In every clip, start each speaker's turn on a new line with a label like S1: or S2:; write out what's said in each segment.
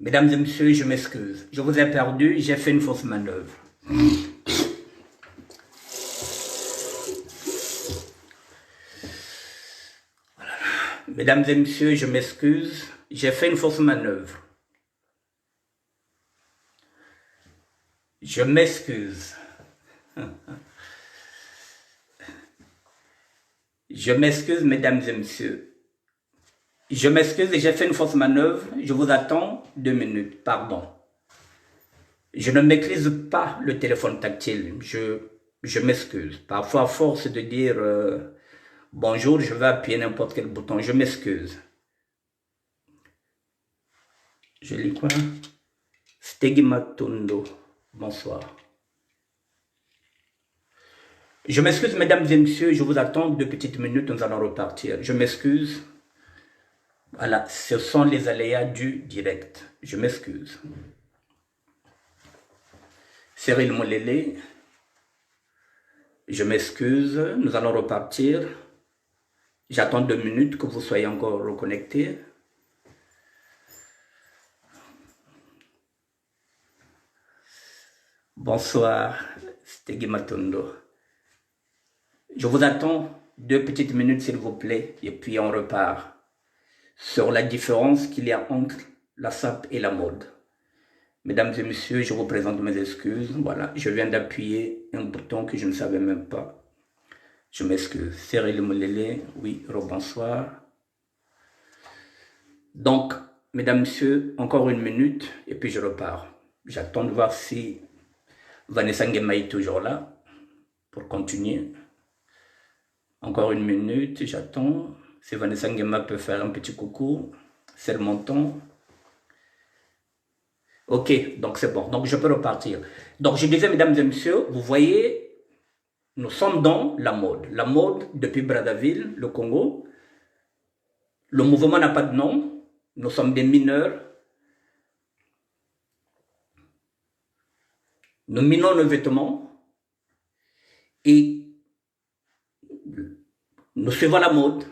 S1: Mesdames et messieurs, je m'excuse. Je vous ai perdu, j'ai fait une fausse manœuvre. Mesdames et messieurs, je m'excuse, j'ai fait une fausse manœuvre. Je m'excuse. Je m'excuse, mesdames et messieurs. Je m'excuse et j'ai fait une fausse manœuvre. Je vous attends 2 minutes, pardon. Je ne maîtrise pas le téléphone tactile. Je m'excuse. Parfois, à force de dire bonjour, je vais appuyer n'importe quel bouton. Je m'excuse. Je lis quoi? Stegimatundo. Bonsoir. Je m'excuse, mesdames et messieurs. Je vous attends 2 petites minutes. Nous allons repartir. Je m'excuse. Voilà, ce sont les aléas du direct. Je m'excuse. Cyril Molélé, je m'excuse, nous allons repartir. J'attends 2 minutes que vous soyez encore reconnectés. Bonsoir, Stegui Matondo. Je vous attends 2 petites minutes s'il vous plaît, et puis on repart sur la différence qu'il y a entre la SAP et la mode. Mesdames et messieurs, je vous présente mes excuses. Voilà, je viens d'appuyer un bouton que je ne savais même pas. Je m'excuse. Cyril Molélé, oui, rebonsoir. Donc, mesdames et messieurs, encore 1 minute et puis je repars. J'attends de voir si Vanessa Nguema est toujours là pour continuer. Encore 1 minute, j'attends. Si Vanessa Nguema peut faire un petit coucou, c'est le montant. Ok, donc c'est bon. Donc je peux repartir. Donc je disais, mesdames et messieurs, vous voyez, nous sommes dans la mode. La mode depuis Brazzaville, le Congo. Le mouvement n'a pas de nom. Nous sommes des mineurs. Nous minons nos vêtements. Et nous suivons la mode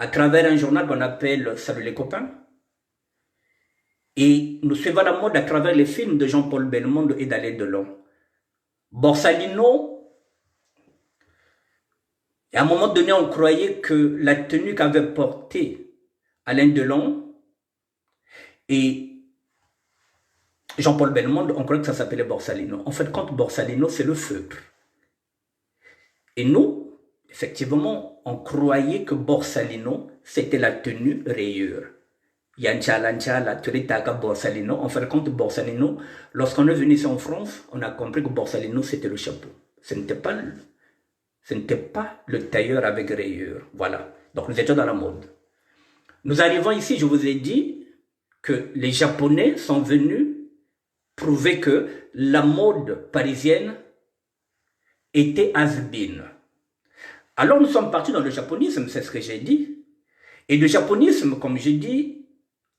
S1: à travers un journal qu'on appelle Salut les copains. Et nous suivons la mode à travers les films de Jean-Paul Belmondo et d'Alain Delon. Borsalino, et à un moment donné, on croyait que la tenue qu'avait portée Alain Delon et Jean-Paul Belmondo, on croyait que ça s'appelait Borsalino. En fait, quand Borsalino, c'est le feutre. Et nous, effectivement, on croyait que Borsalino, c'était la tenue rayure. Yanchala, Turitaka, Borsalino. En fait, compte Borsalino, lorsqu'on est venu ici en France, on a compris que Borsalino, c'était le chapeau. Ce n'était pas le tailleur avec rayure. Voilà. Donc, nous étions dans la mode. Nous arrivons ici, je vous ai dit que les Japonais sont venus prouver que la mode parisienne était has-been. Alors, nous sommes partis dans le japonisme, c'est ce que j'ai dit. Et le japonisme, comme j'ai dit,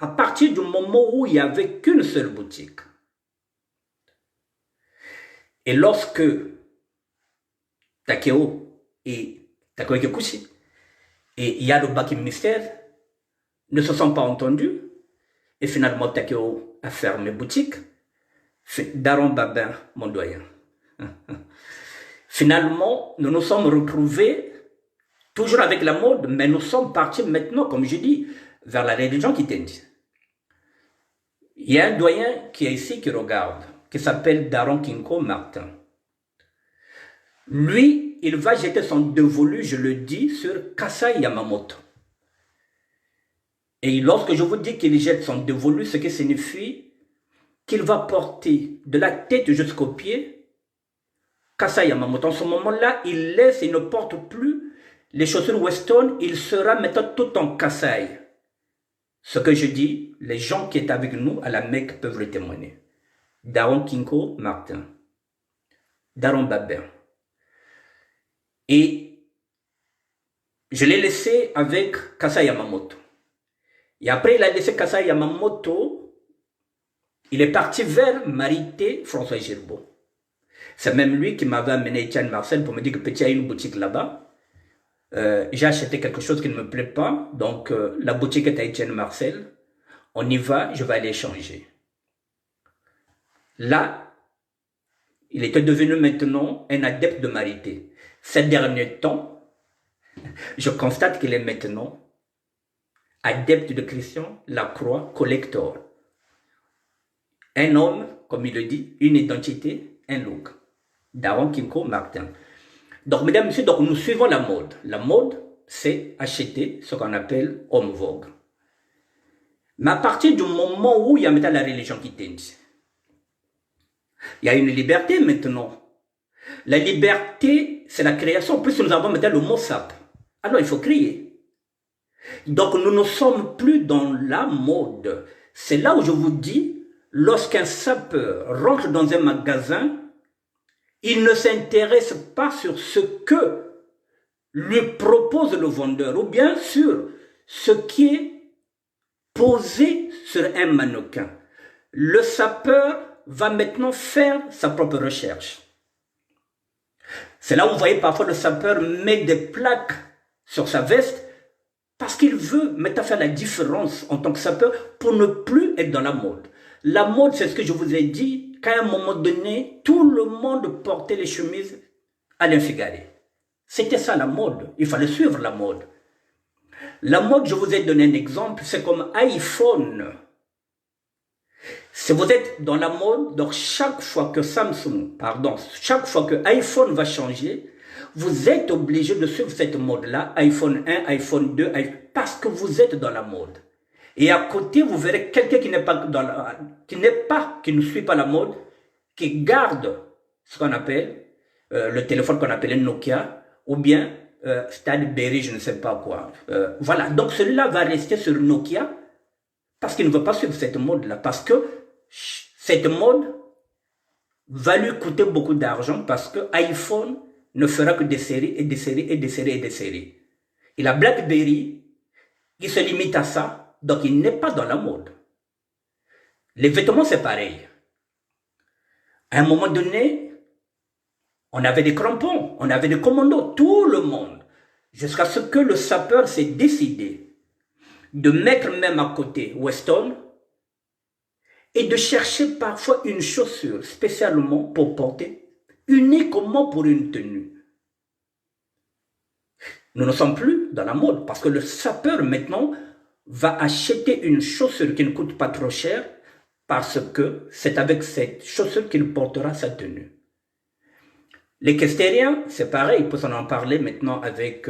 S1: à partir du moment où il n'y avait qu'une seule boutique. Et lorsque Takeo et Takeo Kikuchi et Yadobaki Mystère ne se sont pas entendus, et finalement Takeo a fermé boutique, Daron Babin, mon doyen. Finalement, nous nous sommes retrouvés toujours avec la mode, mais nous sommes partis maintenant, comme je dis, vers la religion qui t'indique. Il y a un doyen qui est ici, qui regarde, qui s'appelle Daron Kinko Martin. Lui, il va jeter son dévolu, je le dis, sur Kasai Yamamoto. Et lorsque je vous dis qu'il jette son dévolu, ce qui signifie qu'il va porter de la tête jusqu'aux pieds Kasai Yamamoto. En ce moment-là, il laisse, il ne porte plus les chaussures Weston, il sera maintenant tout en Kasai. Ce que je dis, les gens qui étaient avec nous à la Mecque peuvent le témoigner. Daron Kinko Martin. Daron Babin. Et je l'ai laissé avec Kasai Yamamoto. Et après, il a laissé Kasai Yamamoto. Il est parti vers Marité François Girbeau. C'est même lui qui m'avait amené Etienne Marcel pour me dire que petit, il y a une boutique là-bas. J'ai acheté quelque chose qui ne me plaît pas. Donc, la boutique est à Etienne Marcel. On y va, je vais aller changer. Là, il était devenu maintenant un adepte de Marité. Ces derniers temps, je constate qu'il est maintenant adepte de Christian Lacroix Collector. Un homme, comme il le dit, une identité, un look. Daron Kinko Martin. Donc, mesdames et messieurs, donc nous suivons la mode. La mode, c'est acheter ce qu'on appelle homme vogue. Mais à partir du moment où il y a maintenant la religion qui tente, il y a une liberté maintenant. La liberté, c'est la création. En plus, nous avons maintenant le mot sap. Alors, il faut créer. Donc, nous ne sommes plus dans la mode. C'est là où je vous dis, lorsqu'un sapeur rentre dans un magasin, il ne s'intéresse pas sur ce que lui propose le vendeur, ou bien sur ce qui est posé sur un mannequin. Le sapeur va maintenant faire sa propre recherche. C'est là où vous voyez parfois le sapeur met des plaques sur sa veste parce qu'il veut maintenant faire la différence en tant que sapeur pour ne plus être dans la mode. La mode, c'est ce que je vous ai dit, qu'à un moment donné, tout le monde portait les chemises à l'infigaré. C'était ça la mode, il fallait suivre la mode. La mode, je vous ai donné un exemple, c'est comme iPhone. Si vous êtes dans la mode, donc chaque fois que chaque fois que iPhone va changer, vous êtes obligé de suivre cette mode-là, iPhone 1, iPhone 2, parce que vous êtes dans la mode. Et à côté, vous verrez quelqu'un qui ne suit pas la mode, qui garde ce qu'on appelle le téléphone qu'on appelle un Nokia, ou bien Stadberry, je ne sais pas quoi. Voilà, donc celui-là va rester sur Nokia, parce qu'il ne veut pas suivre cette mode-là, parce que cette mode va lui coûter beaucoup d'argent, parce que iPhone ne fera que des séries et des séries et des séries et des séries. Et la BlackBerry, qui se limite à ça, donc il n'est pas dans la mode. Les vêtements, c'est pareil. À un moment donné, on avait des crampons, on avait des commandos, tout le monde. Jusqu'à ce que le sapeur s'est décidé de mettre même à côté Weston et de chercher parfois une chaussure spécialement pour porter, uniquement pour une tenue. Nous ne sommes plus dans la mode parce que le sapeur maintenant va acheter une chaussure qui ne coûte pas trop cher parce que c'est avec cette chaussure qu'il portera sa tenue. Les Kestériens, c'est pareil, on peut en parler maintenant avec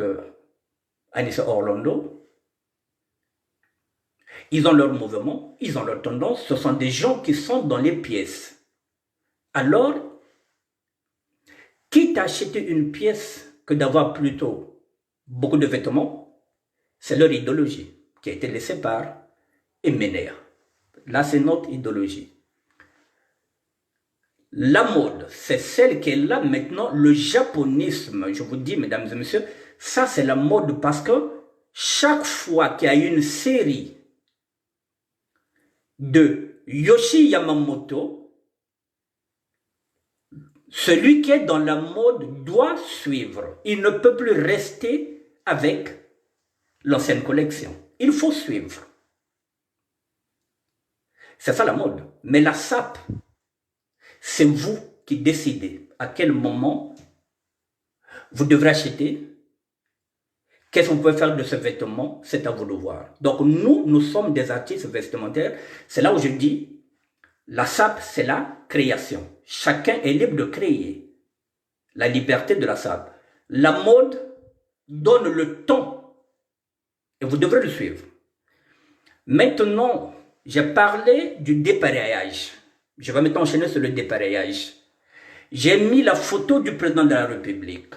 S1: Anissa Orlando. Ils ont leur mouvement, ils ont leur tendance, ce sont des gens qui sont dans les pièces. Alors, quitte à acheter une pièce que d'avoir plutôt beaucoup de vêtements, c'est leur idéologie qui a été laissée par Emener. Là, c'est notre idéologie. La mode, c'est celle qui est là maintenant, le japonisme. Je vous dis, mesdames et messieurs, ça c'est la mode parce que chaque fois qu'il y a une série de Yoshi Yamamoto, celui qui est dans la mode doit suivre. Il ne peut plus rester avec l'ancienne collection. Il faut suivre. C'est ça la mode. Mais la SAP, c'est vous qui décidez à quel moment vous devrez acheter. Qu'est-ce qu'on peut faire de ce vêtement? C'est à vous de voir. Donc nous sommes des artistes vestimentaires. C'est là où je dis, la SAP, c'est la création. Chacun est libre de créer. La liberté de la SAP. La mode donne le ton. Et vous devrez le suivre. Maintenant, j'ai parlé du dépareillage. Je vais maintenant enchaîner sur le dépareillage. J'ai mis la photo du président de la République.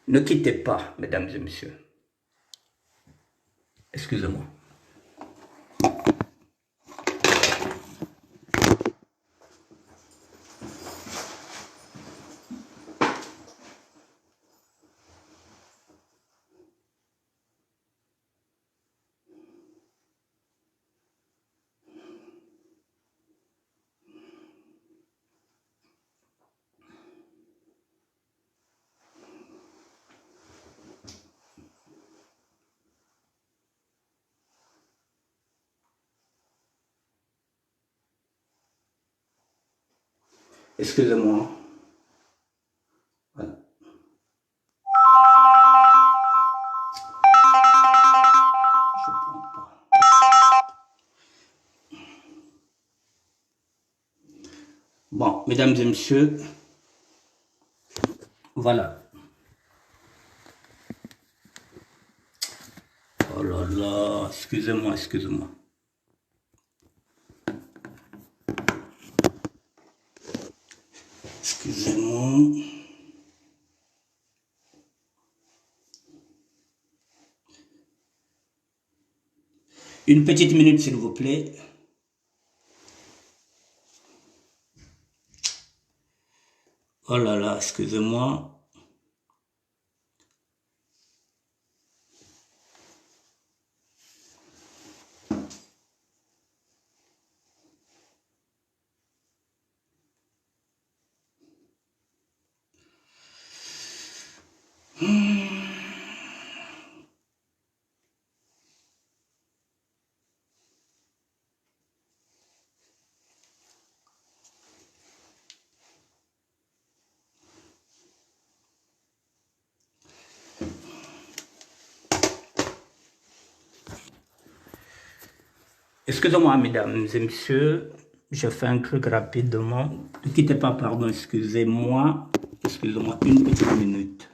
S1: Ne quittez pas, mesdames et messieurs. Excusez-moi. Excusez-moi. Voilà. Je prends pas. Bon, mesdames et messieurs, voilà. Oh là là, excusez-moi, excusez-moi. Excusez-moi. Une petite minute, s'il vous plaît. Oh là là, excusez-moi. Excusez-moi, mesdames et messieurs, je fais un truc rapidement. Ne quittez pas, pardon, excusez-moi. Excusez-moi, une petite minute.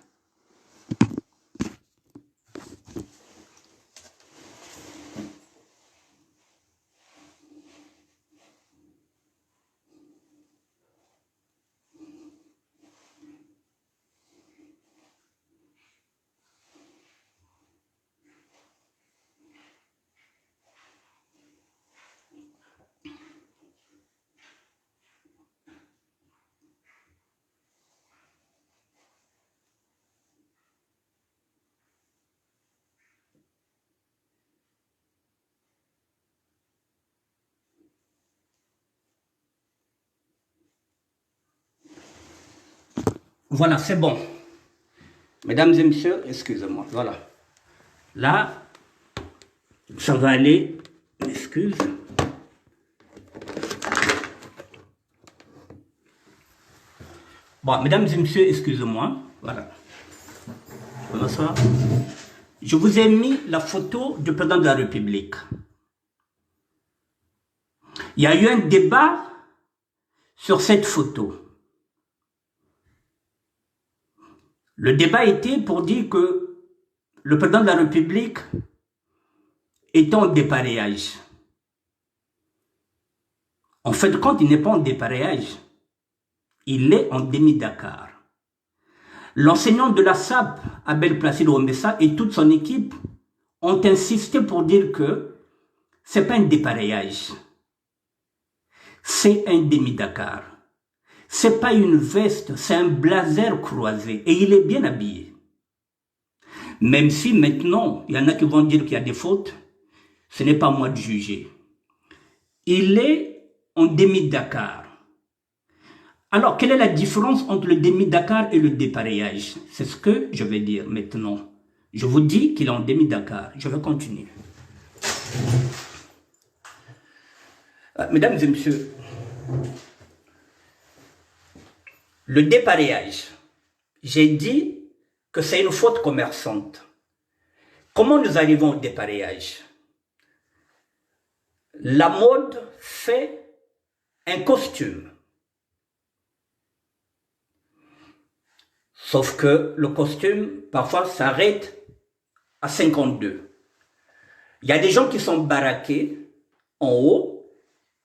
S1: Voilà, c'est bon. Mesdames et messieurs, excusez-moi, voilà. Là, ça va aller. Excuse. Bon, mesdames et messieurs, excusez-moi. Voilà. Bonsoir. Je vous ai mis la photo du président de la République. Il y a eu un débat sur cette photo. Le débat était pour dire que le président de la République est en dépareillage. En fait de compte, il n'est pas en dépareillage. Il est en demi-Dakar. L'enseignant de la SAP, Abel Placide Omessa, et toute son équipe ont insisté pour dire que ce n'est pas un dépareillage. C'est un demi-Dakar. C'est pas une veste, c'est un blazer croisé. Et il est bien habillé. Même si maintenant, il y en a qui vont dire qu'il y a des fautes, ce n'est pas à moi de juger. Il est en demi-Dakar. Alors, quelle est la différence entre le demi-Dakar et le dépareillage? C'est ce que je vais dire maintenant. Je vous dis qu'il est en demi-Dakar. Je vais continuer. Mesdames et messieurs, le dépareillage, j'ai dit que c'est une faute commerçante. Comment nous arrivons au dépareillage? La mode fait un costume. Sauf que le costume, parfois, s'arrête à 52. Il y a des gens qui sont baraqués en haut,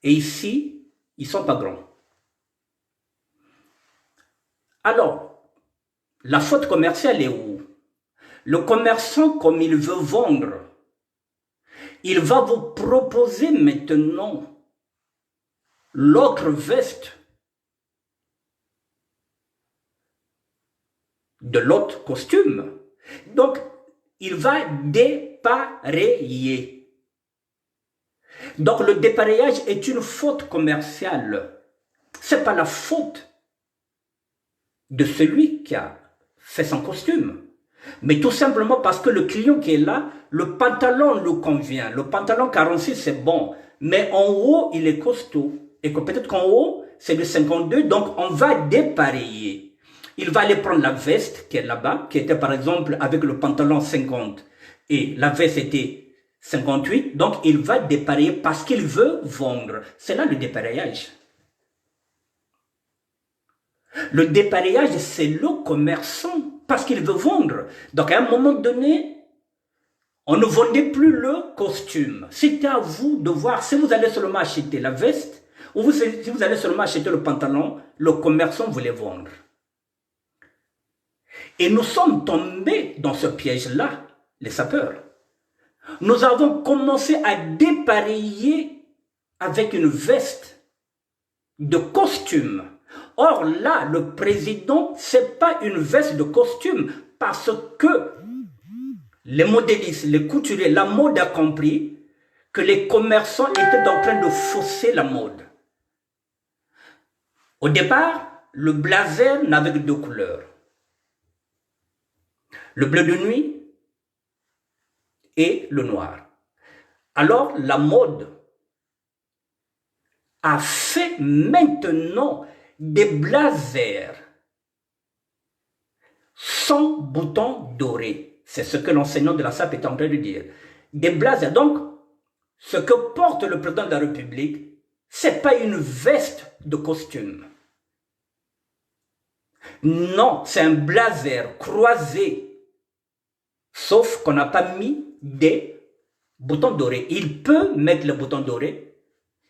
S1: et ici, ils ne sont pas grands. Alors, la faute commerciale est où? Le commerçant, comme il veut vendre, il va vous proposer maintenant l'autre veste de l'autre costume. Donc, il va dépareiller. Donc, le dépareillage est une faute commerciale. Ce n'est pas la faute de celui qui a fait son costume. Mais tout simplement parce que le client qui est là, le pantalon lui convient. Le pantalon 46, c'est bon. Mais en haut, il est costaud. Et que peut-être qu'en haut, c'est le 52, donc on va dépareiller. Il va aller prendre la veste qui est là-bas, qui était par exemple avec le pantalon 50 et la veste était 58, donc il va dépareiller parce qu'il veut vendre. C'est là le dépareillage. Le dépareillage, c'est le commerçant parce qu'il veut vendre. Donc à un moment donné, on ne vendait plus le costume. C'était à vous de voir si vous allez seulement acheter la veste ou si vous allez seulement acheter le pantalon, le commerçant voulait vendre. Et nous sommes tombés dans ce piège-là, les sapeurs. Nous avons commencé à dépareiller avec une veste de costume. Or là, le président, c'est pas une veste de costume parce que les modélistes, les couturiers, la mode a compris que les commerçants étaient en train de fausser la mode. Au départ, le blazer n'avait que deux couleurs. Le bleu de nuit et le noir. Alors, la mode a fait maintenant des blazers sans boutons dorés. C'est ce que l'enseignant de la SAP est en train de dire. Des blazers. Donc, ce que porte le président de la République, c'est pas une veste de costume. Non, c'est un blazer croisé. Sauf qu'on n'a pas mis des boutons dorés. Il peut mettre le bouton doré.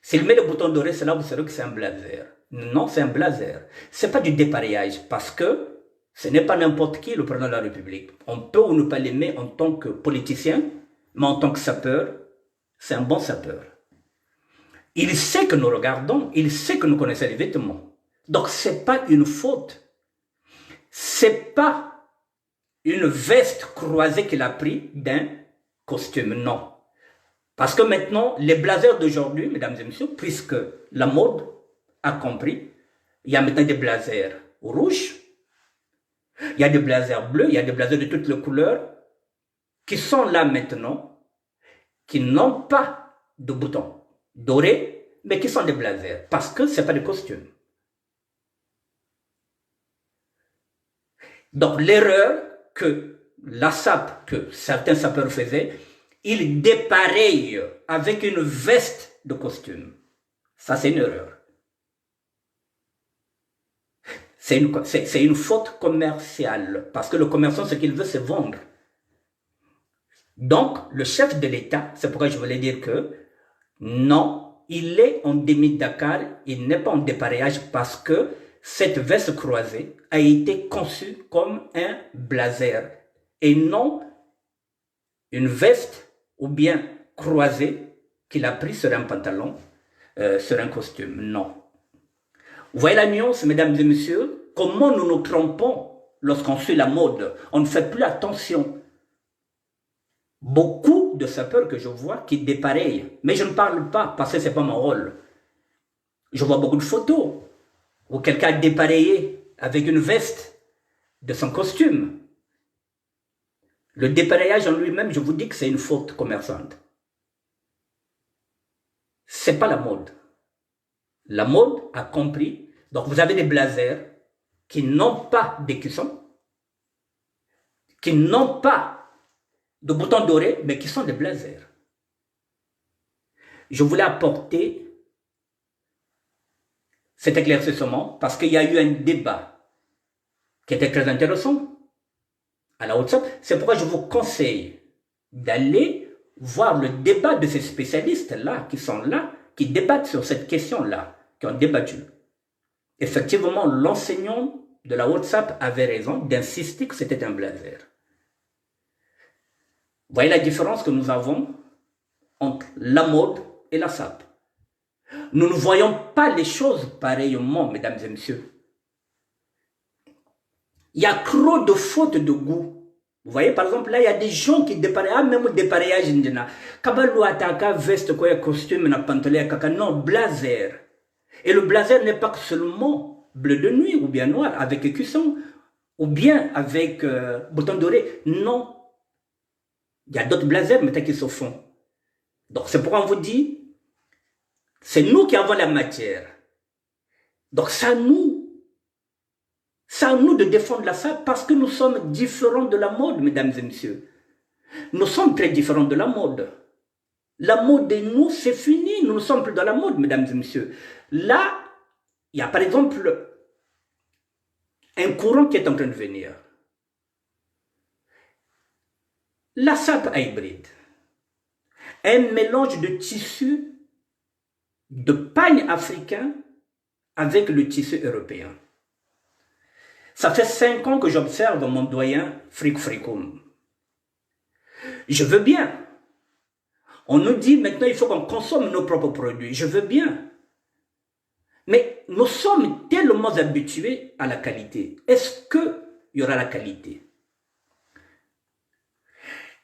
S1: S'il met le bouton doré, c'est là vous saurez que c'est un blazer. Non, c'est un blazer. C'est pas du dépareillage parce que ce n'est pas n'importe qui le président de la République. On peut ou ne pas l'aimer en tant que politicien, mais en tant que sapeur, c'est un bon sapeur. Il sait que nous regardons, il sait que nous connaissons les vêtements. Donc c'est pas une faute. C'est pas une veste croisée qu'il a pris d'un costume, non. Parce que maintenant, les blazers d'aujourd'hui, mesdames et messieurs, puisque la mode a compris, il y a maintenant des blazers rouges, il y a des blazers bleus, il y a des blazers de toutes les couleurs qui sont là maintenant, qui n'ont pas de boutons dorés, mais qui sont des blazers, parce que ce n'est pas des costumes. Donc l'erreur que la SAP, que certains sapeurs faisaient, ils dépareillent avec une veste de costume. Ça, c'est une erreur. C'est une faute commerciale, parce que le commerçant, ce qu'il veut, c'est vendre. Donc, le chef de l'État, c'est pourquoi je voulais dire que non, il est en demi-Dakar, il n'est pas en dépareillage parce que cette veste croisée a été conçue comme un blazer et non une veste ou bien croisée qu'il a pris sur un pantalon, sur un costume. Non. Vous voyez la nuance, mesdames et messieurs? Comment nous nous trompons lorsqu'on suit la mode? On ne fait plus attention. Beaucoup de sapeurs que je vois qui dépareillent, mais je ne parle pas parce que ce n'est pas mon rôle. Je vois beaucoup de photos où quelqu'un a dépareillé avec une veste de son costume. Le dépareillage en lui-même, je vous dis que c'est une faute commerçante. Ce n'est pas la mode. La mode a compris. Donc vous avez des blazers qui n'ont pas d'écusson, qui n'ont pas de boutons dorés, mais qui sont des blazers. Je voulais apporter cet éclaircissement parce qu'il y a eu un débat qui était très intéressant à la WhatsApp. C'est pourquoi je vous conseille d'aller voir le débat de ces spécialistes-là qui sont là, qui débattent sur cette question-là, qui ont débattu. Effectivement, l'enseignant de la WhatsApp avait raison d'insister que c'était un blazer. Vous voyez la différence que nous avons entre la mode et la SAP. Nous ne voyons pas les choses pareillement, mesdames et messieurs. Il y a trop de fautes de goût. Vous voyez, par exemple, là, il y a des gens qui dépareillent, même dépareillage indien. Kabalou ataka veste, quoi, costume, na pantalon, kaka, non, blazer. Et le blazer n'est pas seulement bleu de nuit ou bien noir, avec écusson, ou bien avec bouton doré. Non. Il y a d'autres blazers maintenant qui se font. Donc c'est pourquoi on vous dit, c'est nous qui avons la matière. Donc c'est à nous de défendre la SAP parce que nous sommes différents de la mode, mesdames et messieurs. Nous sommes très différents de la mode. La mode de nous, c'est fini. Nous ne sommes plus dans la mode, mesdames et messieurs. Là, il y a par exemple un courant qui est en train de venir. La SAP hybride. Un mélange de tissu de pagne africain avec le tissu européen. Ça fait 5 ans que j'observe mon doyen Fric Fricoum. Je veux bien. On nous dit maintenant il faut qu'on consomme nos propres produits. Je veux bien. Mais nous sommes tellement habitués à la qualité. Est-ce qu'il y aura la qualité?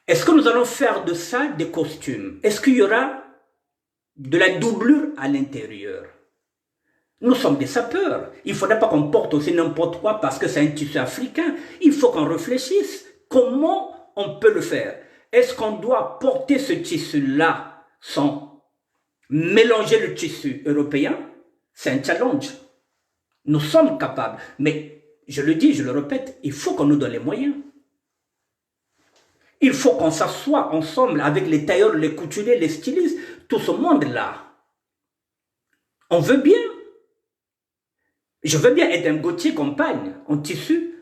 S1: Est-ce que nous allons faire de ça des costumes? Est-ce qu'il y aura de la doublure à l'intérieur? Nous sommes des sapeurs. Il ne faudrait pas qu'on porte aussi n'importe quoi parce que c'est un tissu africain. Il faut qu'on réfléchisse. Comment on peut le faire? Est-ce qu'on doit porter ce tissu-là sans mélanger le tissu européen? C'est un challenge. Nous sommes capables. Mais je le dis, je le répète, il faut qu'on nous donne les moyens. Il faut qu'on s'assoie ensemble avec les tailleurs, les couturiers, les stylistes, tout ce monde-là. On veut bien. Je veux bien être un Gauthier compagne en tissu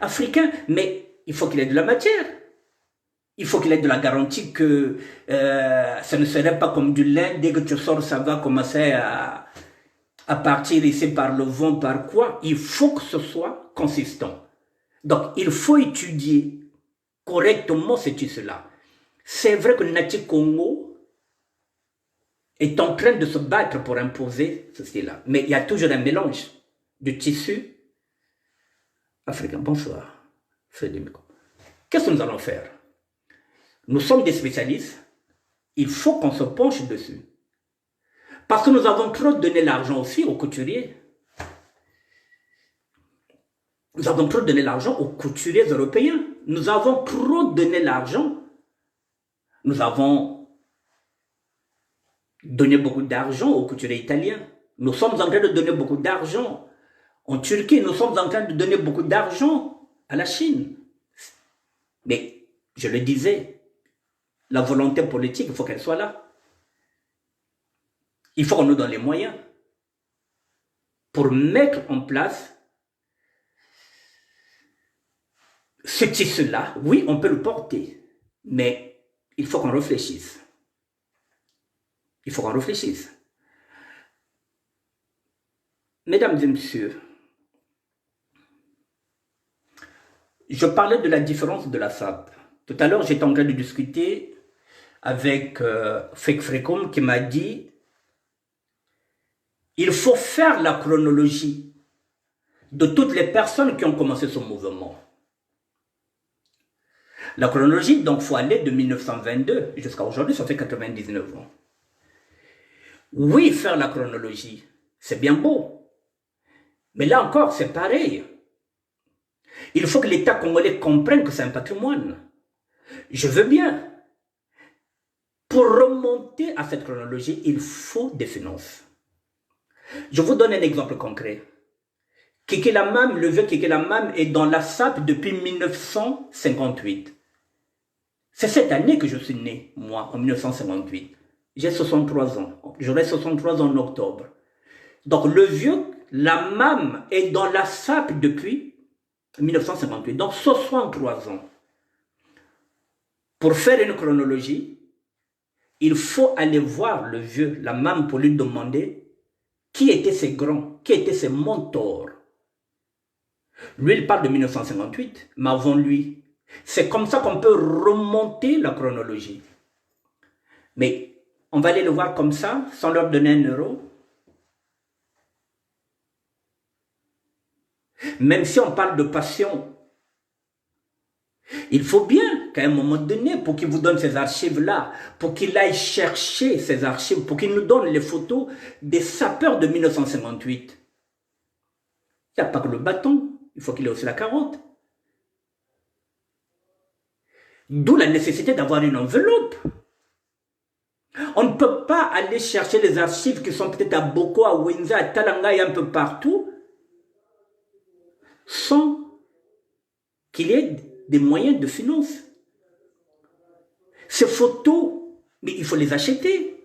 S1: africain, mais il faut qu'il ait de la matière. Il faut qu'il ait de la garantie que ça ne serait pas comme du lin. Dès que tu sors, ça va commencer à partir ici par le vent, par quoi. Il faut que ce soit consistant. Donc, il faut étudier correctement ce tissu-là. C'est vrai que Nati Congo est en train de se battre pour imposer ceci-là. Mais il y a toujours un mélange de tissu africain. Bonsoir, Frédéric. Qu'est-ce que nous allons faire? Nous sommes des spécialistes. Il faut qu'on se penche dessus. Parce que nous avons trop donné l'argent aussi aux couturiers. Nous avons trop donné l'argent aux couturiers européens. Nous avons trop donné l'argent. Nous avons donné beaucoup d'argent aux couturiers italiens. Nous sommes en train de donner beaucoup d'argent en Turquie. Nous sommes en train de donner beaucoup d'argent à la Chine. Mais, je le disais, la volonté politique, il faut qu'elle soit là. Il faut qu'on nous donne les moyens pour mettre en place ce tissu-là. Oui, on peut le porter, mais il faut qu'on réfléchisse. Il faut qu'on réfléchisse. Mesdames et messieurs, je parlais de la différence de la SAP. Tout à l'heure, j'étais en train de discuter avec Fric Fricoum qui m'a dit il faut faire la chronologie de toutes les personnes qui ont commencé ce mouvement. La chronologie, donc, il faut aller de 1922 jusqu'à aujourd'hui, ça fait 99 ans. Oui, faire la chronologie, c'est bien beau. Mais là encore, c'est pareil. Il faut que l'État congolais comprenne que c'est un patrimoine. Je veux bien. Pour remonter à cette chronologie, il faut des finances. Je vous donne un exemple concret. Kéké Lamam, le vieux Kéké Lamam est dans la SAP depuis 1958. C'est cette année que je suis né, moi, en 1958. J'ai 63 ans. J'aurai 63 ans en octobre. Donc le vieux Lamam est dans la SAP depuis 1958. Donc 63 ans. Pour faire une chronologie, il faut aller voir le vieux Lamam pour lui demander qui étaient ses grands, qui étaient ses mentors. Lui, il parle de 1958, mais avant lui. C'est comme ça qu'on peut remonter la chronologie. Mais on va aller le voir comme ça, sans leur donner un euro. Même si on parle de passion, il faut bien qu'à un moment donné, pour qu'il vous donne ces archives-là, pour qu'il aille chercher ces archives, pour qu'il nous donne les photos des sapeurs de 1958. Il n'y a pas que le bâton, il faut qu'il ait aussi la carotte. D'où la nécessité d'avoir une enveloppe. On ne peut pas aller chercher les archives qui sont peut-être à Boko, à Wenza, à Talanga et un peu partout, sans qu'il y ait des moyens de finance. Ces photos, mais il faut les acheter.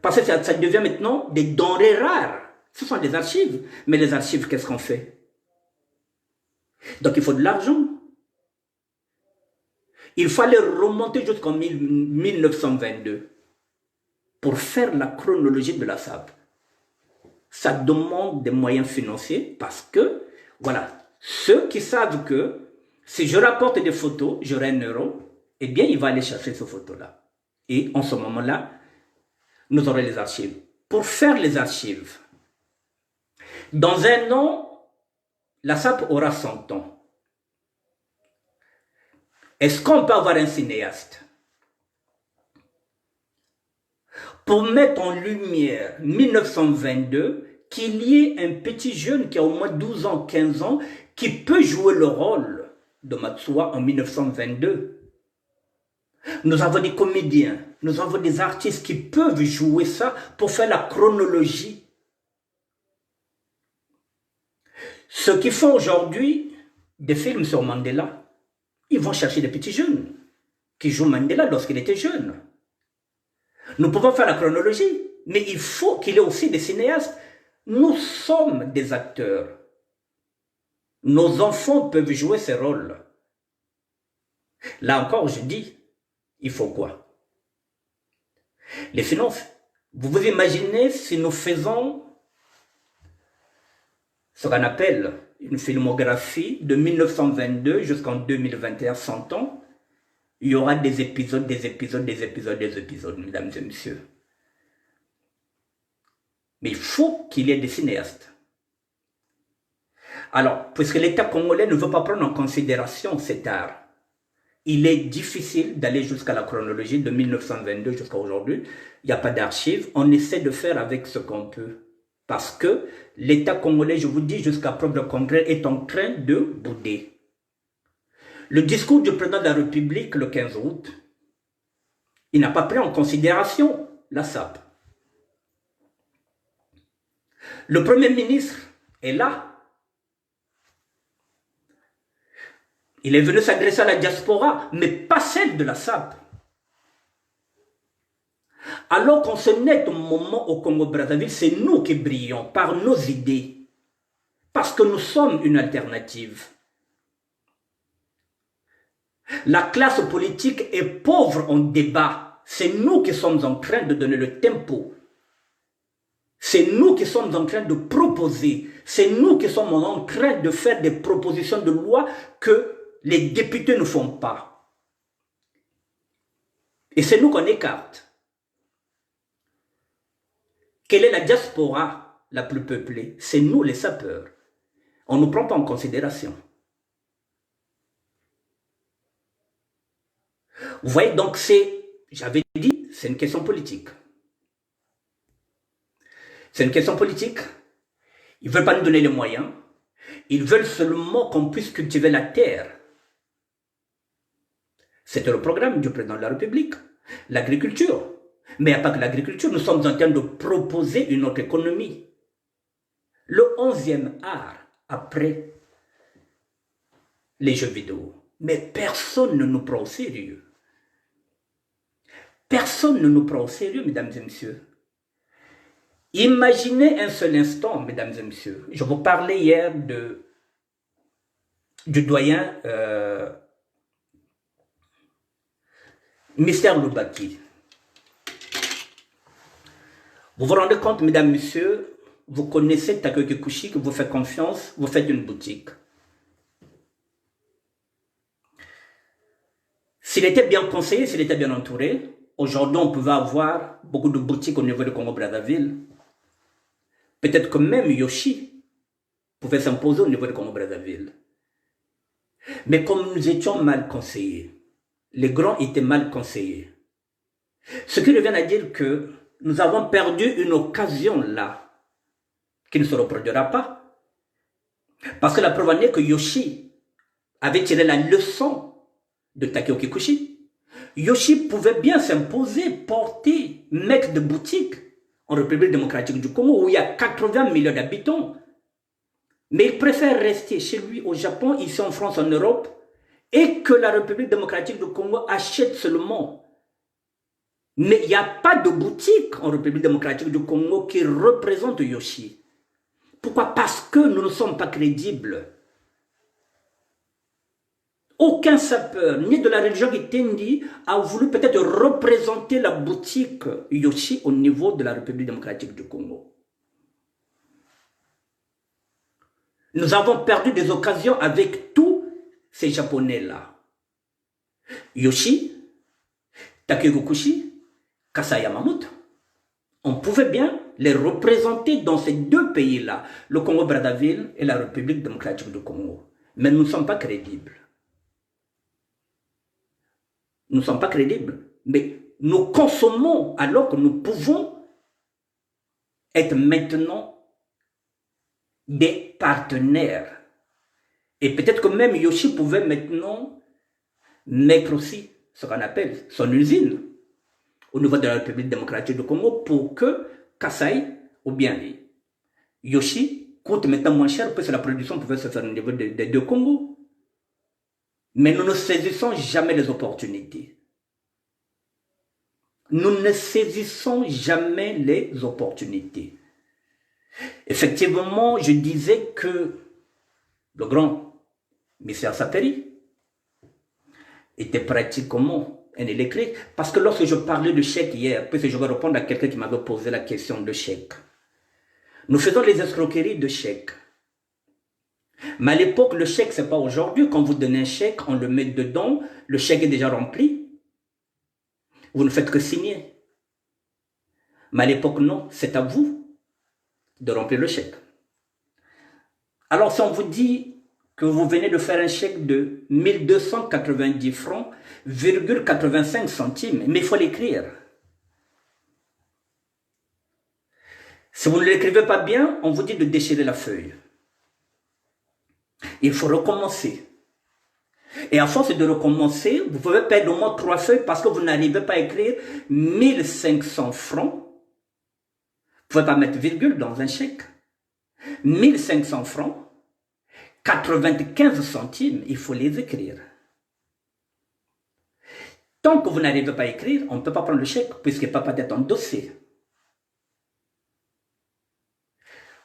S1: Parce que ça devient maintenant des denrées rares. Ce sont des archives. Mais les archives, qu'est-ce qu'on fait? Donc il faut de l'argent. Il fallait remonter jusqu'en 1922 pour faire la chronologie de la SAP. Ça demande des moyens financiers parce que, voilà, ceux qui savent que si je rapporte des photos, j'aurai 1 euro, eh bien, il va aller chercher ces photos-là. Et en ce moment-là, nous aurons les archives. Pour faire les archives, dans 1 an, la SAP aura 100 ans. Est-ce qu'on peut avoir un cinéaste pour mettre en lumière 1922, qu'il y ait un petit jeune qui a au moins 12 ans, 15 ans, qui peut jouer le rôle de Matsuwa en 1922. Nous avons des comédiens, nous avons des artistes qui peuvent jouer ça pour faire la chronologie. Ceux qui font aujourd'hui des films sur Mandela, ils vont chercher des petits jeunes qui jouent Mandela lorsqu'il était jeune. Nous pouvons faire la chronologie, mais il faut qu'il y ait aussi des cinéastes. Nous sommes des acteurs. Nos enfants peuvent jouer ces rôles. Là encore, je dis, il faut quoi? Les finances. Vous vous imaginez si nous faisons ce qu'on appelle une filmographie de 1922 jusqu'en 2021, 100 ans, il y aura des épisodes, mesdames et messieurs. Mais il faut qu'il y ait des cinéastes. Alors, puisque l'État congolais ne veut pas prendre en considération cet art, il est difficile d'aller jusqu'à la chronologie de 1922 jusqu'à aujourd'hui. Il n'y a pas d'archives. On essaie de faire avec ce qu'on peut. Parce que l'État congolais, je vous dis, jusqu'à preuve de contraire, est en train de bouder. Le discours du président de la République le 15 août, il n'a pas pris en considération la SAP. Le Premier ministre est là. Il est venu s'adresser à la diaspora, mais pas celle de la SAP. Alors qu'en ce net moment au Congo-Brazzaville, c'est nous qui brillons par nos idées. Parce que nous sommes une alternative. La classe politique est pauvre en débat. C'est nous qui sommes en train de donner le tempo. C'est nous qui sommes en train de proposer. C'est nous qui sommes en train de faire des propositions de loi que les députés ne font pas. Et c'est nous qu'on écarte. Quelle est la diaspora la plus peuplée? C'est nous les sapeurs. On ne nous prend pas en considération. Vous voyez, donc j'avais dit, c'est une question politique. C'est une question politique. Ils ne veulent pas nous donner les moyens. Ils veulent seulement qu'on puisse cultiver la terre. C'était le programme du président de la République. L'agriculture. Mais il n'y a pas que l'agriculture. Nous sommes en train de proposer une autre économie. Le 11e art après les jeux vidéo. Mais personne ne nous prend au sérieux. Personne ne nous prend au sérieux, mesdames et messieurs. Imaginez un seul instant, mesdames et messieurs. Je vous parlais hier du doyen Mister Loubaki. Vous vous rendez compte, mesdames et messieurs, vous connaissez Takeo Kikuchi, que vous faites confiance, vous faites une boutique. S'il était bien conseillé, s'il était bien entouré, aujourd'hui on pouvait avoir beaucoup de boutiques au niveau de Congo-Brazzaville. Peut-être que même Yoshi pouvait s'imposer au niveau de Congo-Brazzaville. Mais comme nous étions mal conseillés, les grands étaient mal conseillés. Ce qui revient à dire que nous avons perdu une occasion là, qui ne se reproduira pas. Parce que la preuve est que Yoshi avait tiré la leçon de Takeo Kikuchi. Yoshi pouvait bien s'imposer, porter, maître de boutique en République démocratique du Congo où il y a 80 millions d'habitants. Mais il préfère rester chez lui au Japon, ici en France, en Europe, et que la République démocratique du Congo achète seulement. Mais il n'y a pas de boutique en République démocratique du Congo qui représente Yoshi. Pourquoi? Parce que nous ne sommes pas crédibles. Aucun sapeur, ni de la religion Gitendi, a voulu peut-être représenter la boutique Yoshi au niveau de la République démocratique du Congo. Nous avons perdu des occasions avec tous ces Japonais-là. Yoshi, Takeugukushi, Kasai Yamamoto. On pouvait bien les représenter dans ces deux pays-là, le Congo-Brazzaville et la République démocratique du Congo. Mais nous ne sommes pas crédibles. Nous ne sommes pas crédibles. Mais nous consommons alors que nous pouvons être maintenant des partenaires. Et peut-être que même Yoshi pouvait maintenant mettre aussi ce qu'on appelle son usine au niveau de la République démocratique du Congo pour que Kasai ou bien Yoshi coûte maintenant moins cher parce que la production pouvait se faire au niveau des deux Congos. Mais nous ne saisissons jamais les opportunités. Nous ne saisissons jamais les opportunités. Effectivement, je disais que le grand Michel Saperi était pratiquement un électrique. Parce que lorsque je parlais de chèque hier, puisque je vais répondre à quelqu'un qui m'avait posé la question de chèque. Nous faisons les escroqueries de chèques. Mais à l'époque, le chèque, ce n'est pas aujourd'hui. Quand vous donnez un chèque, on le met dedans, le chèque est déjà rempli. Vous ne faites que signer. Mais à l'époque, non, c'est à vous de remplir le chèque. Alors, si on vous dit que vous venez de faire un chèque de 1290 francs, 85 centimes, mais il faut l'écrire. Si vous ne l'écrivez pas bien, on vous dit de déchirer la feuille. Il faut recommencer. Et à force de recommencer, vous pouvez perdre au moins 3 feuilles parce que vous n'arrivez pas à écrire 1500 francs. Vous ne pouvez pas mettre virgule dans un chèque. 1500 francs, 95 centimes, il faut les écrire. Tant que vous n'arrivez pas à écrire, on ne peut pas prendre le chèque puisqu'il ne peut pas être en dossier.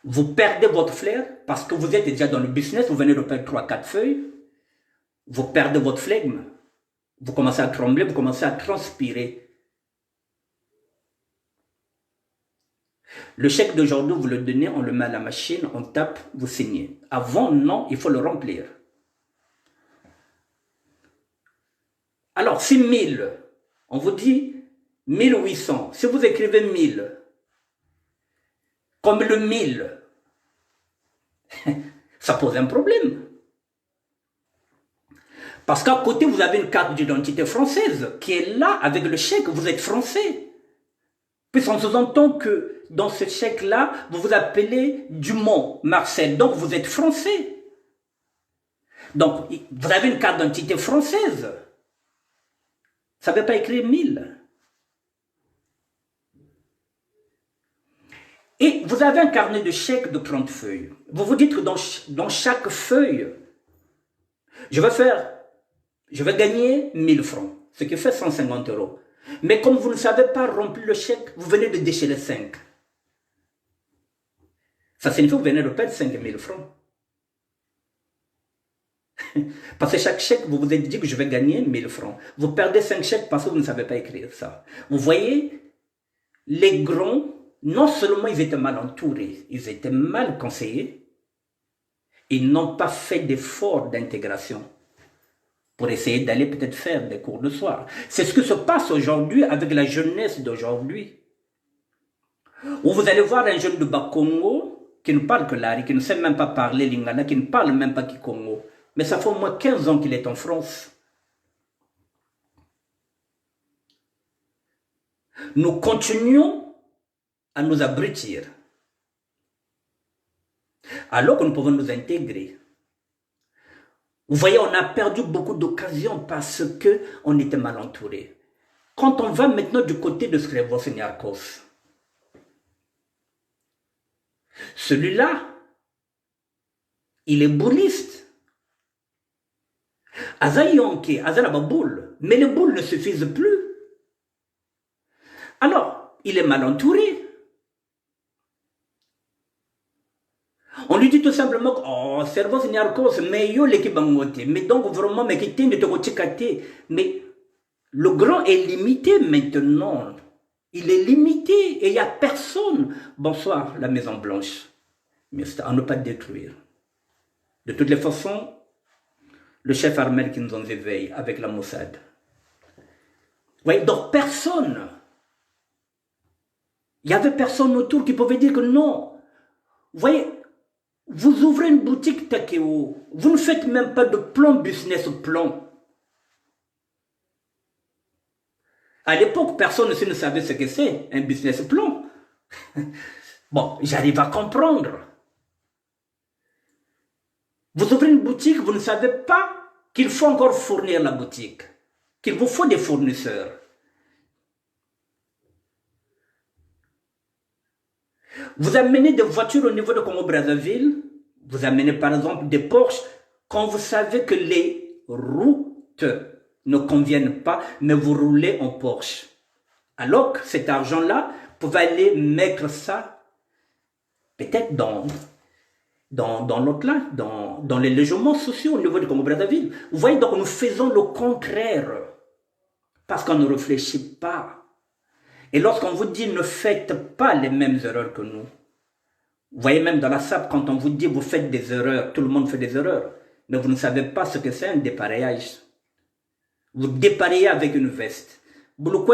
S1: Vous perdez votre flair parce que vous êtes déjà dans le business, vous venez de perdre 3-4 feuilles. Vous perdez votre flegme. Vous commencez à trembler, vous commencez à transpirer. Le chèque d'aujourd'hui, vous le donnez, on le met à la machine, on tape, vous signez. Avant, non, il faut le remplir. Alors, si 1000, on vous dit 1800. Si vous écrivez 1000, comme le 1000, ça pose un problème. Parce qu'à côté, vous avez une carte d'identité française qui est là avec le chèque, vous êtes français. Puis on sous-entend que dans ce chèque-là, vous vous appelez Dumont, Marcel, donc vous êtes français. Donc, vous avez une carte d'identité française. Ça ne veut pas écrire 1000. Et vous avez un carnet de chèques de 30 feuilles. Vous vous dites que dans chaque feuille, je vais gagner 1000 francs, ce qui fait 150 €. Mais comme vous ne savez pas remplir le chèque, vous venez de déchirer 5. Ça signifie que vous venez de perdre 5000 francs. Parce que chaque chèque, vous vous êtes dit que je vais gagner 1000 francs. Vous perdez 5 chèques parce que vous ne savez pas écrire ça. Vous voyez, les grands, non seulement ils étaient mal entourés, ils étaient mal conseillés, ils n'ont pas fait d'effort d'intégration pour essayer d'aller peut-être faire des cours de soir. C'est ce qui se passe aujourd'hui avec la jeunesse d'aujourd'hui. Où vous allez voir un jeune de Bakongo qui ne parle que l'ari, qui ne sait même pas parler lingala, qui ne parle même pas Kikongo. Mais ça fait au moins 15 ans qu'il est en France. Nous continuons à nous abrutir. Alors que nous pouvons nous intégrer. Vous voyez, on a perdu beaucoup d'occasions parce qu'on était mal entouré. Quand on va maintenant du côté de Skrevos Niarchos, celui-là, il est bouliste. Azayonke, Azalaba boule. Mais les boules ne suffisent plus. Alors, il est mal entouré. On lui dit tout simplement, oh, Servos Niarchos, mais yo l'équipe bangote. Mais donc vraiment, mais qui tient de te rechicater. Mais le grand est limité maintenant. Il est limité et il n'y a personne. Bonsoir, la Maison Blanche. Mais c'est à ne pas détruire. De toutes les façons, le chef Armel qui nous en éveille avec la Mossad. Oui, donc personne. Il n'y avait personne autour qui pouvait dire que non. Vous voyez, vous ouvrez une boutique Takeo, vous ne faites même pas de plan business plan. À l'époque, personne ne savait ce que c'est, un business plan. Bon, j'arrive à comprendre. Vous ouvrez une boutique, vous ne savez pas qu'il faut encore fournir la boutique, qu'il vous faut des fournisseurs. Vous amenez des voitures au niveau de Congo-Brazzaville, vous amenez par exemple des Porsche, quand vous savez que les routes ne conviennent pas, mais vous roulez en Porsche. Alors que cet argent-là, vous pouvez aller mettre ça, peut-être dans l'autre là, dans les logements sociaux au niveau de Congo-Brazzaville. Vous voyez, donc nous faisons le contraire, parce qu'on ne réfléchit pas. Et lorsqu'on vous dit ne faites pas les mêmes erreurs que nous, vous voyez même dans la SAP, quand on vous dit vous faites des erreurs, tout le monde fait des erreurs, mais vous ne savez pas ce que c'est un dépareillage. Vous dépareillez avec une veste. Non,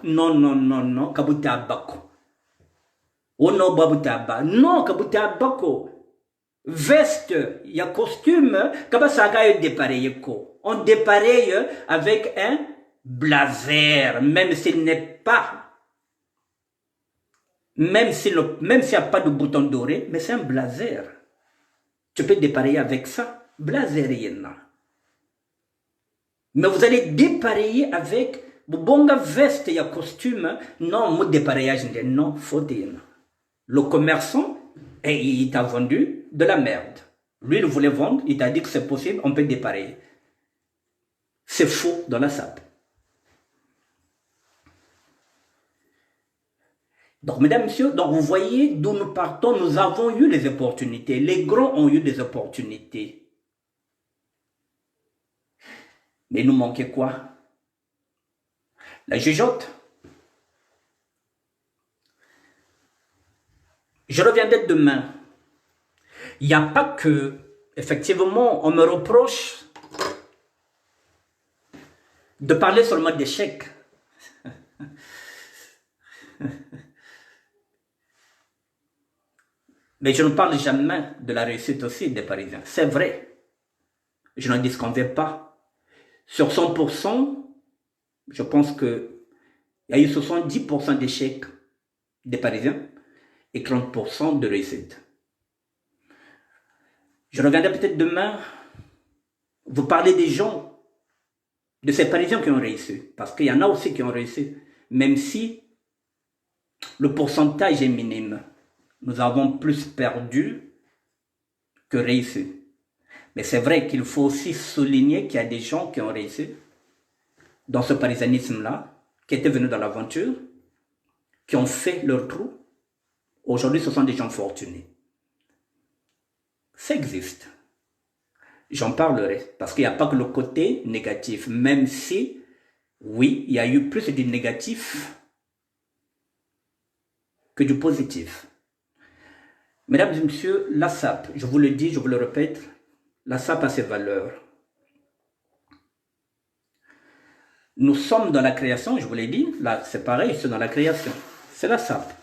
S1: non, non, non, kabuta bako. Oh non, babutaba. Non, kabuta bako. Veste, il y a costume, kabasaka dépareillé ko. On dépareille avec un blazer, même s'il n'est pas, même s'il n'y a pas de bouton doré, mais c'est un blazer. Tu peux dépareiller avec ça, blazer yena. Mais vous allez dépareiller avec bonga veste, il y a costume, non, mon dépareillage, non, faut dire. Le commerçant, il t'a vendu de la merde. Lui, il voulait vendre, il t'a dit que c'est possible, on peut dépareiller. C'est faux dans la SAP. Donc, mesdames, messieurs, donc vous voyez d'où nous partons, nous avons eu les opportunités. Les grands ont eu des opportunités. Mais il nous manquait quoi? La jugeote. Je reviendrai demain. Il n'y a pas que, effectivement, on me reproche de parler seulement d'échecs. Mais je ne parle jamais de la réussite aussi des Parisiens. C'est vrai. Je n'en disconviens pas. Sur 100%, je pense qu'il y a eu 70% d'échecs des Parisiens et 30% de réussite. Je reviendrai peut-être demain vous parler des gens, de ces Parisiens qui ont réussi. Parce qu'il y en a aussi qui ont réussi. Même si le pourcentage est minime. Nous avons plus perdu que réussi. Mais c'est vrai qu'il faut aussi souligner qu'il y a des gens qui ont réussi dans ce parisianisme-là, qui étaient venus dans l'aventure, qui ont fait leur trou. Aujourd'hui, ce sont des gens fortunés. Ça existe. J'en parlerai, parce qu'il n'y a pas que le côté négatif, même si, oui, il y a eu plus du négatif que du positif. Mesdames et messieurs, la SAP, je vous le dis, je vous le répète, la SAP a ses valeurs. Nous sommes dans la création, je vous l'ai dit, là c'est pareil, c'est dans la création. C'est la SAP.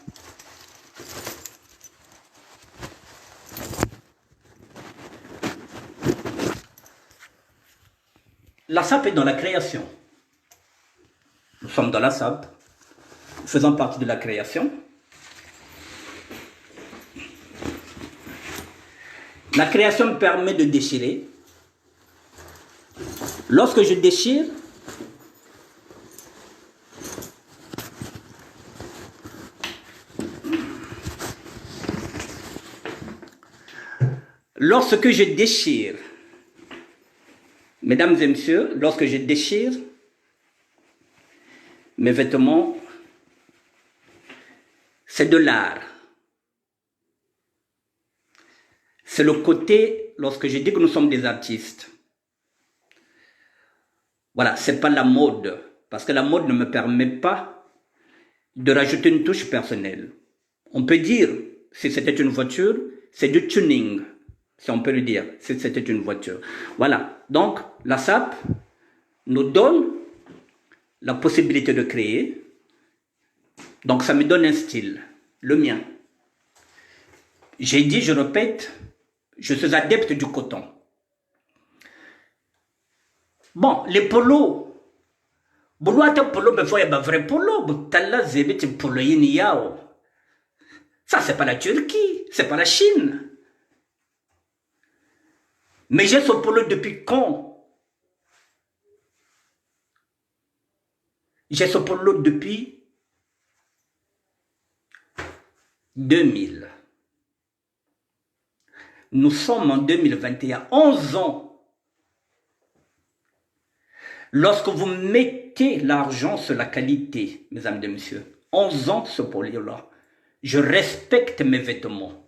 S1: La SAP est dans la création. Nous sommes dans la SAP, faisant partie de la création. La création me permet de déchirer. Lorsque je déchire, Lorsque je déchire, mesdames et messieurs, lorsque je déchire mes vêtements, c'est de l'art. C'est le côté, lorsque je dis que nous sommes des artistes, voilà, c'est pas la mode, parce que la mode ne me permet pas de rajouter une touche personnelle. On peut dire, si c'était une voiture, c'est du tuning, si on peut le dire, si c'était une voiture. Voilà, donc la SAP nous donne la possibilité de créer, donc ça me donne un style, le mien. J'ai dit, je répète, je suis adepte du coton. Bon, les polos, polo, mais il faut y avoir un vrai polo, polo yao. Ça, c'est pas la Turquie, c'est pas la Chine. Mais j'ai ce polo depuis quand? J'ai ce polo depuis 2000. Nous sommes en 2021, 11 ans. Lorsque vous mettez l'argent sur la qualité, mesdames et messieurs, 11 ans ce polo-là, je respecte mes vêtements.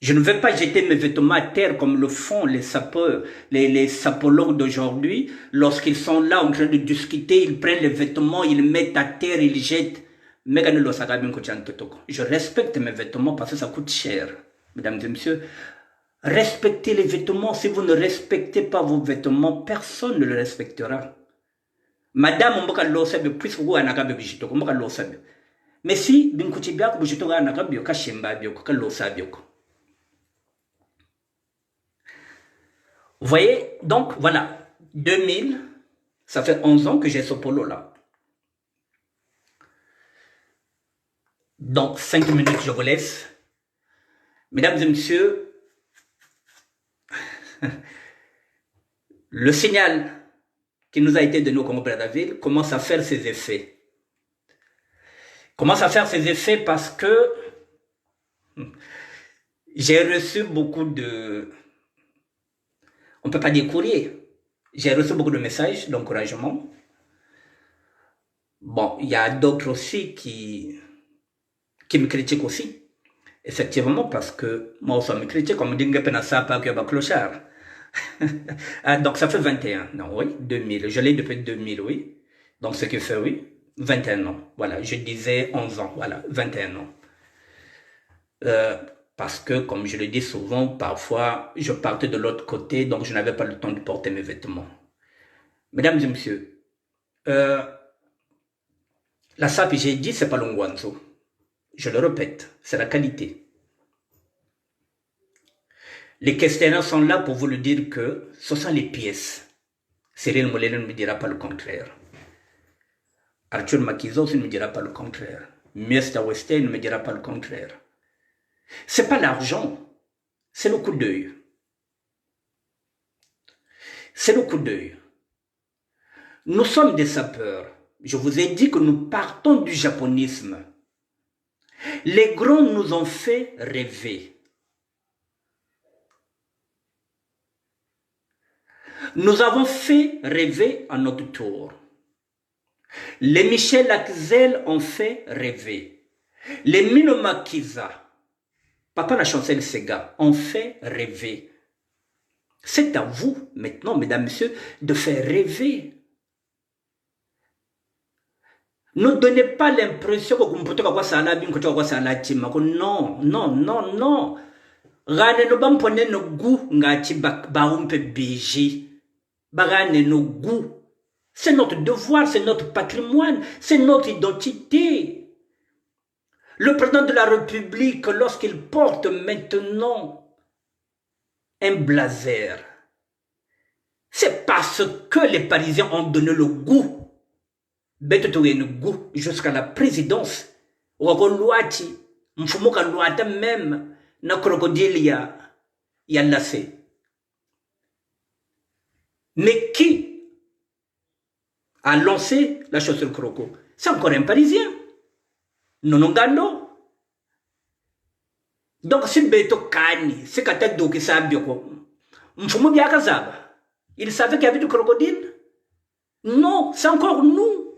S1: Je ne vais pas jeter mes vêtements à terre comme le font les sapeurs, les sapologues d'aujourd'hui. Lorsqu'ils sont là en train de discuter, ils prennent les vêtements, ils mettent à terre, ils jettent. Je respecte mes vêtements parce que ça coûte cher, mesdames et messieurs. Respectez les vêtements. Si vous ne respectez pas vos vêtements, personne ne le respectera. Madame, on va le savoir, puisque vous avez un bijito, on va le savoir. Mais si, bien que tu bien que bijito ga na kabio ka shemba bio ka lo sabio. Vous voyez, donc voilà, 2000, ça fait 11 ans que j'ai ce polo-là. Donc, 5 minutes, je vous laisse. Mesdames et messieurs, le signal qui nous a été donné au Congo-Brazzaville commence à faire ses effets. Commence à faire ses effets parce que j'ai reçu beaucoup de... On ne peut pas dire courrier. J'ai reçu beaucoup de messages d'encouragement. Bon, il y a d'autres aussi qui me critiquent aussi. Effectivement, parce que moi aussi, on me critique. On me dit que je pas que je clochard. Donc, ça fait 21 ans, oui, 2000. Je l'ai depuis 2000, oui. Donc, ce qui fait, oui, 21 ans. Voilà, je disais 11 ans, voilà, 21 ans. Parce que, comme je le dis souvent, parfois, je partais de l'autre côté, donc je n'avais pas le temps de porter mes vêtements. Mesdames et messieurs, la SAP, j'ai dit, c'est pas l'Ongwanzo. Je le répète, c'est la qualité. Les questionnaires sont là pour vous le dire que ce sont les pièces. Cyril Mollet ne me dira pas le contraire. Arthur Makizos ne me dira pas le contraire. Miesta Westel ne me dira pas le contraire. C'est pas l'argent, c'est le coup d'œil. C'est le coup d'œil. Nous sommes des sapeurs. Je vous ai dit que nous partons du japonisme. Les grands nous ont fait rêver. Nous avons fait rêver à notre tour. Les Michel Axel ont fait rêver. Les Minomakiza, Papa la chancelle Sega, ont fait rêver. C'est à vous, maintenant, mesdames, messieurs, de faire rêver. Ne donnez pas l'impression que vous pouvez avoir ça là, bien que tu vas ça là, non, non, non, non. Rane no bam pone no goût ngati baumpe biji. Barane no goût. C'est notre devoir, c'est notre patrimoine, c'est notre identité. Le président de la République, lorsqu'il porte maintenant un blazer, c'est parce que les Parisiens ont donné le goût. Le goût jusqu'à la présidence. Wakoluati, mfumuka luata même, na crocodile ya lacé. Mais qui a lancé la chaussure croco? C'est encore un Parisien. Nonongano. Donc, si Beto Kani, c'est qu'à tête d'eau qui savent quoi. Il savait qu'il y avait du crocodile. Non, c'est encore nous.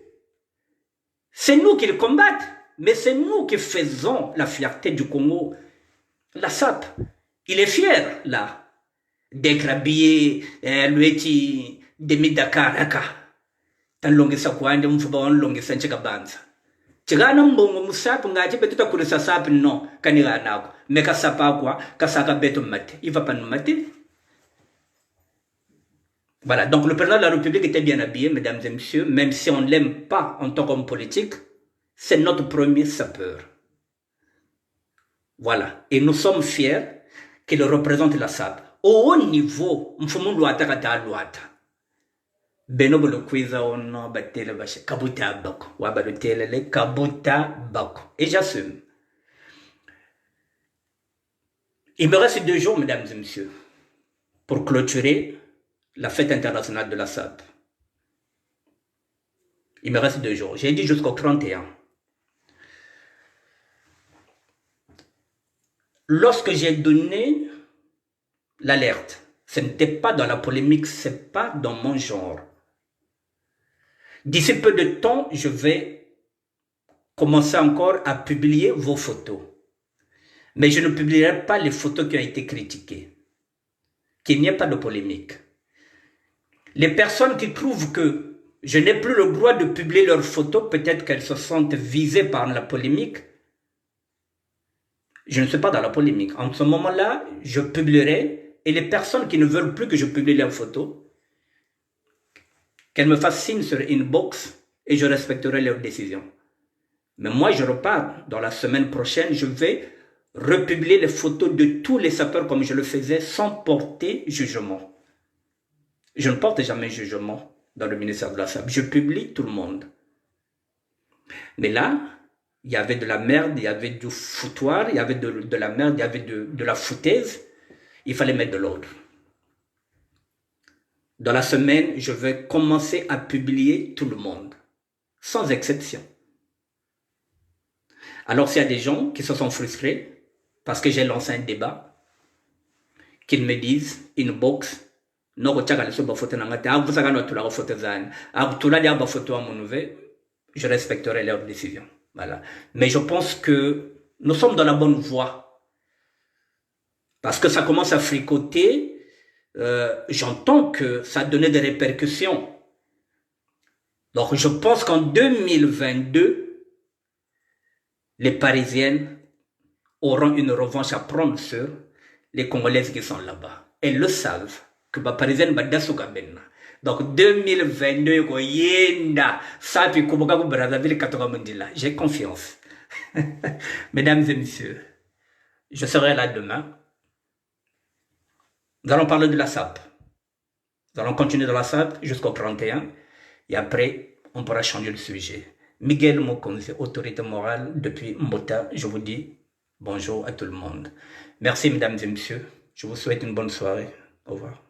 S1: C'est nous qui le combattons. Mais c'est nous qui faisons la fierté du Congo. La SAP, il est fier, là, d'être habillé, lui, demi-Dakar, tan longe sa kwande mfuba on longe sa ncheka banza tigana mbongo musapu ngati betuta kulisa sapu no kanira nako meka sapa kwa kasaka beto mate il va pas nous mater. Voilà, donc le président de la République était bien habillé, mesdames et messieurs, même si on ne l'aime pas en tant qu'homme politique, c'est notre premier sapeur. Voilà, et nous sommes fiers qu'il représente la SAP. Au haut niveau, mfumu luata kata luata. Benobo le quiza ono batele bache kabuta bako waba le tele kabuta bako et j'assume. Il me reste 2 jours, mesdames et messieurs, pour clôturer la fête internationale de la SAP. Il me reste 2 jours. J'ai dit jusqu'au 31. Lorsque j'ai donné l'alerte, ce n'était pas dans la polémique, ce n'est pas dans mon genre. D'ici peu de temps, je vais commencer encore à publier vos photos. Mais je ne publierai pas les photos qui ont été critiquées. Qu'il n'y ait pas de polémique. Les personnes qui trouvent que je n'ai plus le droit de publier leurs photos, peut-être qu'elles se sentent visées par la polémique. Je ne suis pas dans la polémique. En ce moment-là, je publierai, et les personnes qui ne veulent plus que je publie leurs photos, qu'elles me fassent signe sur inbox et je respecterai leurs décisions. Mais moi, je repars dans la semaine prochaine, je vais republier les photos de tous les sapeurs comme je le faisais sans porter jugement. Je ne porte jamais jugement dans le ministère de la SAP. Je publie tout le monde. Mais là, il y avait de la merde, il y avait du foutoir, il y avait de la merde, il y avait de la foutaise. Il fallait mettre de l'ordre. Dans la semaine, je vais commencer à publier tout le monde, sans exception. Alors s'il y a des gens qui se sont frustrés parce que j'ai lancé un débat, qu'ils me disent inbox, je respecterai leur décision. Voilà. Mais je pense que nous sommes dans la bonne voie. Parce que ça commence à fricoter. J'entends que ça donnait des répercussions. Donc je pense qu'en 2022, les Parisiennes auront une revanche à prendre sur les Congolaises qui sont là-bas. Elles le savent, que les Parisiennes vont d'Asuka Benna. Donc 2022, j'ai confiance. Mesdames et messieurs, je serai là demain. Nous allons parler de la SAP. Nous allons continuer dans la SAP jusqu'au 31. Et après, on pourra changer le sujet. Miguel Mokonzi, autorité morale depuis Mbota. Je vous dis bonjour à tout le monde. Merci mesdames et messieurs. Je vous souhaite une bonne soirée. Au revoir.